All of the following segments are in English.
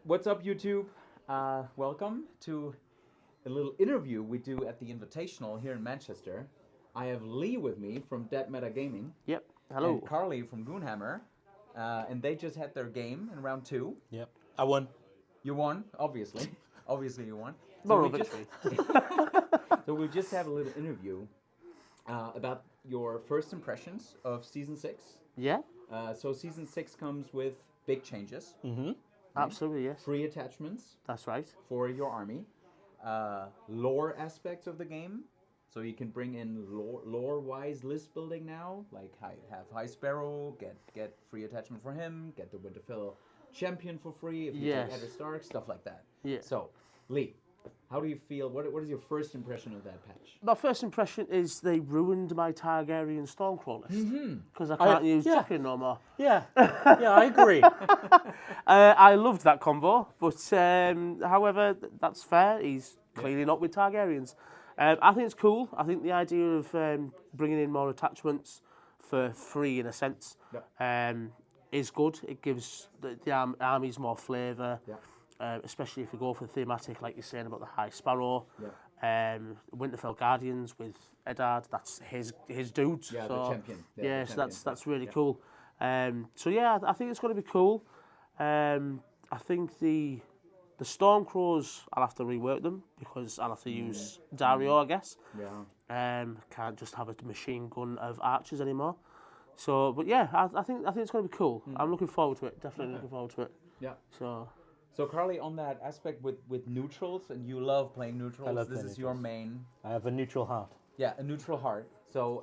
What's up, YouTube? Welcome to a little interview we do at the Invitational here in Manchester. I have Lee with me from Dead Meta Gaming. Yep. Hello. And Carly from Goonhammer. And they just had their game in round 2. Yep. I won. You won, obviously. Obviously you won. So so we'll just have a little interview about your first impressions of Season 6. Yeah. So Season 6 comes with big changes. Mm-hmm. Absolutely, yes. Free attachments. That's right. For your army. Lore aspects of the game. So you can bring in lore-wise list building now. Like have High Sparrow, get free attachment for him, get the Winterfell champion for free if you take Eddard Stark, stuff like that. Yeah. So, Lee, how do you feel? What is your first impression of that patch? My first impression is they ruined my Targaryen Stormcrow list. Because I can't use Chicken no more. Yeah. Yeah, I agree. I loved that combo, but however, that's fair. He's clearly not with Targaryens. I think it's cool. I think the idea of bringing in more attachments for free, in a sense, is good. It gives the armies more flavour, especially if you go for the thematic, like you're saying about the High Sparrow. Winterfell Guardians with Eddard, that's his dudes. Yeah, so, the champion. Yeah, so that's really cool. So yeah, I think it's going to be cool. I think the Stormcrows, I'll have to rework them because I'll have to use Dario, I guess. Yeah. Can't just have a machine gun of archers anymore. So, but yeah, I think it's going to be cool. I'm looking forward to it. Definitely looking forward to it. Yeah. So Carly, on that aspect with neutrals, and you love playing neutrals. This is your main. I have a neutral heart. Yeah, a neutral heart. So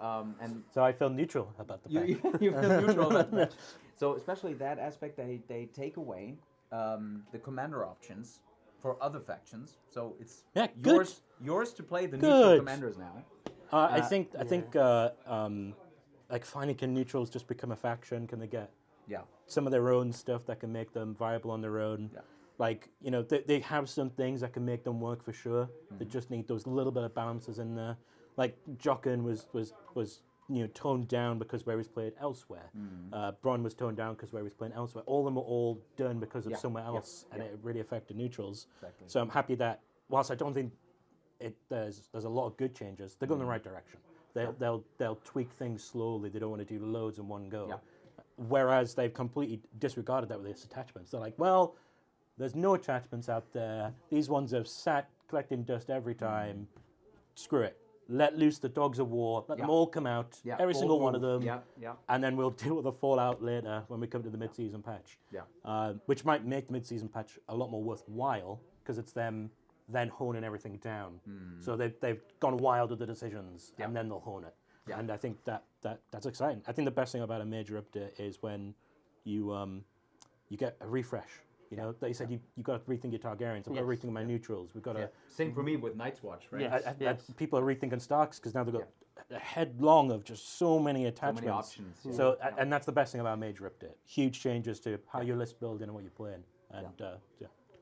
so I feel neutral about the patch. You feel neutral about the patch. So especially that aspect, they take away the commander options for other factions. So it's yours to play the neutral commanders now. I think like finally, can neutrals just become a faction? Can they get some of their own stuff that can make them viable on their own? Yeah. Like, you know, they have some things that can make them work for sure. They just need those little bit of balances in there. Like Jockin was toned down because where he's played elsewhere. Bronn was toned down because where he's playing elsewhere. All of them were all done because of somewhere else, and it really affected neutrals. Exactly. So I'm happy that whilst I don't think there's a lot of good changes, they're going in the right direction. They'll tweak things slowly. They don't want to do loads in one go. Whereas they've completely disregarded that with these attachments. They're like, well, there's no attachments out there. These ones have sat collecting dust every time. Screw it. Let loose the dogs of war. Let them all come out. Every single one of them. And then we'll deal with the fallout later when we come to the mid-season patch. Which might make the mid-season patch a lot more worthwhile because it's them then honing everything down. So they've gone wild with the decisions and then they'll hone it. And I think that's exciting. I think the best thing about a major update is when you get a refresh. You know, they said you got to rethink your Targaryens. I've got to rethink my neutrals. We've got to. Same for me with Night's Watch, right? People are rethinking Starks because now they've got a headlong of just so many attachments. So many options. So and that's the best thing about a major update. Huge changes to how your list building and what you're playing. And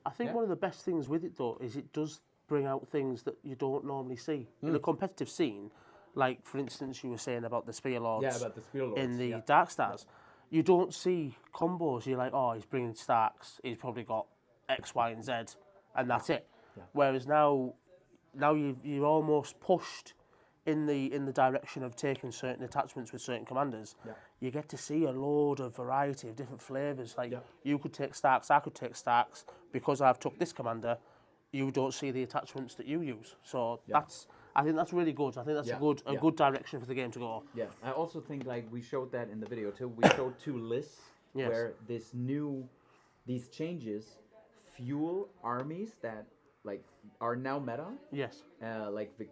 I think one of the best things with it though is it does bring out things that you don't normally see in a competitive scene. Like for instance, you were saying about the Spear Lords. Yeah, about the Spear Lords in the Dark Stars. You don't see combos. You're like, oh, he's bringing Starks. He's probably got X, Y, and Z, and that's it. Whereas now you're almost pushed in the direction of taking certain attachments with certain commanders. You get to see a load of variety of different flavors. Like you could take Starks, I could take Starks. Because I've took this commander, you don't see the attachments that you use. So I think that's really good. I think that's a good direction for the game to go. Yeah, I also think like we showed that in the video too. We showed 2 lists where these changes fuel armies that like are now meta. Yes.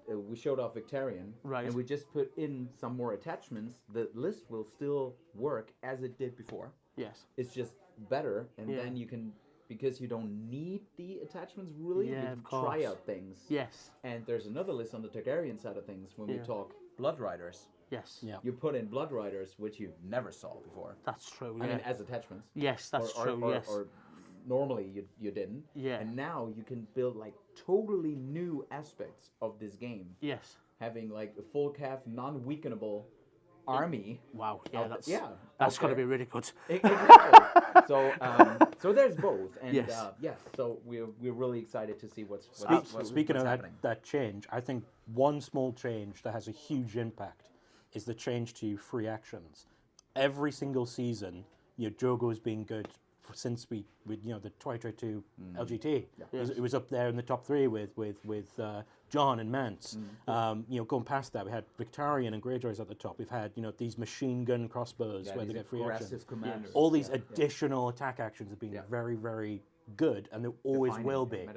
We showed off Victarion, and we just put in some more attachments. The list will still work as it did before. Yes. It's just better, and then you can. Because you don't need the attachments really, you can try out things. Yes. And there's another list on the Targaryen side of things when we talk Blood Riders. Yes. Yeah. You put in Blood Riders, which you never saw before. That's true. I mean, as attachments. Yes, that's true. Or normally you didn't. Yeah. And now you can build like totally new aspects of this game. Yes. Having like a full calf, non-weakenable army. Wow, yeah, out that's yeah, that's out got to there. be really good. Exactly. So there's both, and Yes. so we're really excited to see what's Speaking what's of happening. that change, I think one small change that has a huge impact is the change to free actions. Every single season, Jogo's been good since we the 2022 LGT. Yes. It was up there in the top 3 with John and Mance. Going past that, we had Victarion and Greyjoys at the top. We've had these machine gun crossbows where they get free actions. Commanders. All these additional attack actions have been very, very good, and they always will be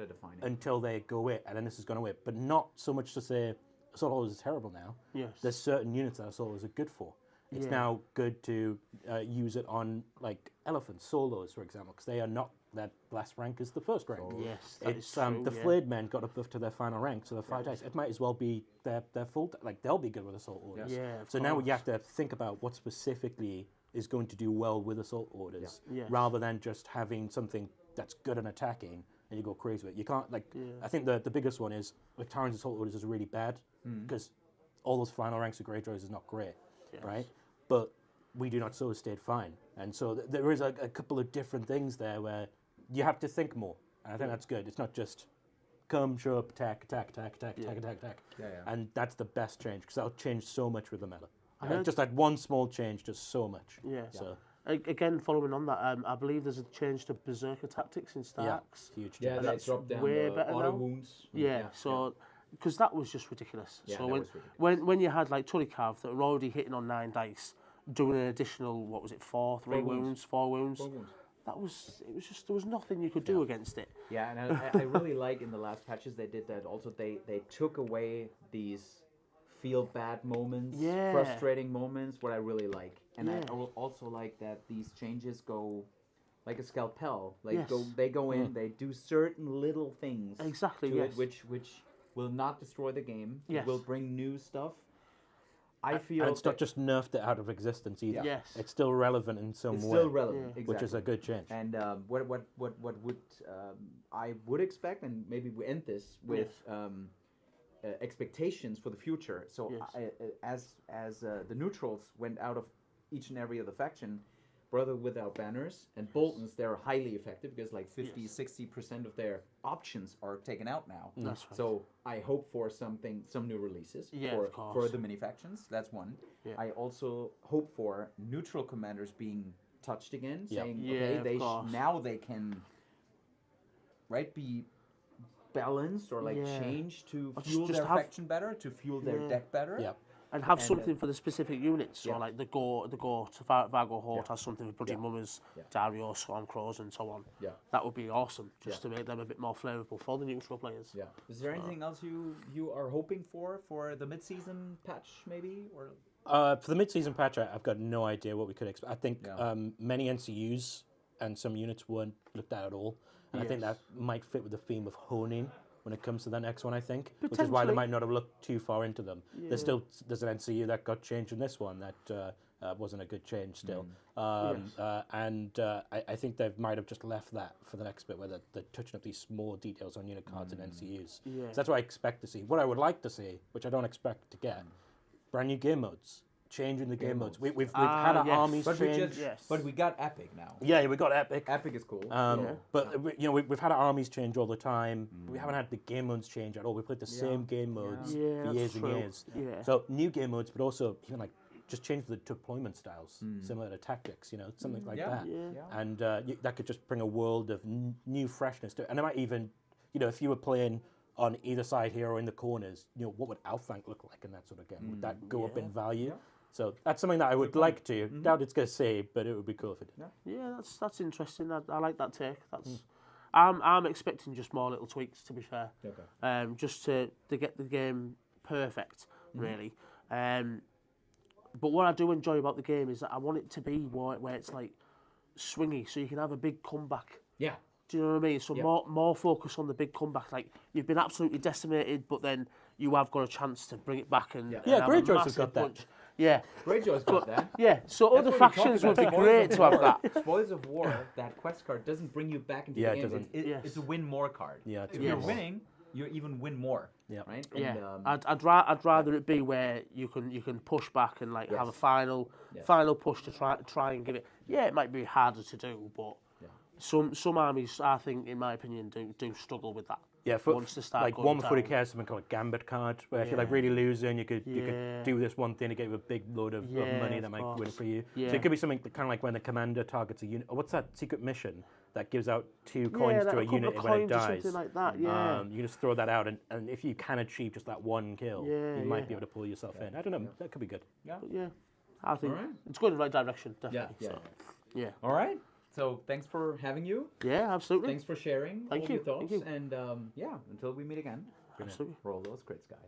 until they go it, and then this is going to it. But not so much to say Assault Orders is terrible now. Yes. There's certain units that Assault Orders are good for. It's now good to use it on like elephants, solos, for example, because they are not that last rank as the first rank. Yes, that It's is true, the flayed men got up to their final rank, so they're 5 dice. It might as well be their full, like they'll be good with Assault Orders. Yeah, of so now course. you have to think about what specifically is going to do well with Assault Orders, Yes. rather than just having something that's good and attacking and you go crazy with it. You can't I think the biggest one is Victarian's Assault Orders is really bad because all those final ranks of Greyjoys is not great, right? But we do not so stayed fine, and so there is a couple of different things there where you have to think more, and I think that's good. It's not just come, show up, attack, and that's the best change because that'll change so much with the meta. Just that one small change does so much. Yeah. So Again, following on that, I believe there's a change to Berserker tactics in Starks. huge. Yeah, change. that's dropped down way the better auto now. wounds. Yeah, so because that was just ridiculous. Yeah, so that when was ridiculous. when you had like Turricav that were already hitting on 9 dice, doing an additional 4 wounds, that was there was nothing you could do against it. Yeah, and I really like in the last patches they did that. Also, they took away these feel bad moments, frustrating moments. What I really like, and I also like that these changes go like a scalpel. Like they go in, they do certain little things to it, which will not destroy the game. It will bring new stuff. I feel and it's not just nerfed it out of existence either. Yes. It's still relevant in some it's way. still relevant, exactly. Which is a good change. And what would I would expect, and maybe we end this with expectations for the future. So as the neutrals went out of each and every other faction, Brother Without Banners and Boltons, they're highly effective because like 50-60% of their options are taken out now. That's right. So I hope for some new releases for the mini factions. That's one. Yeah. I also hope for neutral commanders being touched again, saying okay, now they can be balanced or change to fuel their faction better, to fuel their deck better. Yep. And have something for the specific units. So like the Gore, Vargo Horde has something for Bloody Mummers, Dario, Stormcrows and so on. Yeah. That would be awesome, just to make them a bit more flavourable for the neutral players. Yeah. Is there anything else you are hoping for the mid-season patch maybe? Or for the mid-season patch, I've got no idea what we could expect. I think many NCUs and some units weren't looked at all. And I think that might fit with the theme of honing when it comes to the next one, I think, which is why they might not have looked too far into them. There's an NCU that got changed in this one that wasn't a good change still. And I think they might have just left that for the next bit where they're touching up these small details on unit cards and NCUs. So that's what I expect to see. What I would like to see, which I don't expect to get, brand new game modes. Changing the game modes. We've had our armies change. But we got Epic now. Yeah, we got Epic. Epic is cool. But we've had our armies change all the time. We haven't had the game modes change at all. We played the same game modes for years and years. So new game modes, but also even like just change the deployment styles, similar to tactics. Something like that. And that could just bring a world of new freshness to it. And it might even, if you were playing on either side here or in the corners, what would Outflank look like in that sort of game? Would that go up in value? So that's something that I would like to. Doubt it's going to say, but it would be cool if it did. Yeah, that's interesting. I like that take. I'm expecting just more little tweaks, to be fair. Okay. Just to get the game perfect, really. But what I do enjoy about the game is that I want it to be where it's like swingy, so you can have a big comeback. Yeah. Do you know what I mean? So more focus on the big comeback. Like you've been absolutely decimated, but then you have got a chance to bring it back and Greyjoys has got punch. that. Yeah. Greyjoy's got that. Yeah, so other factions would be great to have that. Spoils of War, that quest card doesn't bring you back into the game. It's a win more card. Yeah, if you're winning, you even win more. Yeah. Right. Yeah, And, I'd rather it be where you can push back and like have a final push to try and give it. Yeah, it might be harder to do, but some armies, I think, in my opinion, do struggle with that. Yeah, once they start like going one before down. the cast, something called Gambit card, where if you're like really losing, you could do this one thing to get you a big load of money that might win for you. Yeah. So it could be something kind of like when the commander targets a unit. What's that secret mission that gives out 2 coins to a unit when it dies? Something like that. Yeah. You just throw that out, and if you can achieve just that one kill, you might be able to pull yourself in. I don't know. That could be good. Yeah. But yeah, I think Alright. it's going in the right direction. Definitely. Yeah. So, yeah. All right. So thanks for having you. Yeah, absolutely. Thanks for sharing all Thank your you. thoughts. Thank you. And yeah, until we meet again, Absolutely. roll those crits, guys.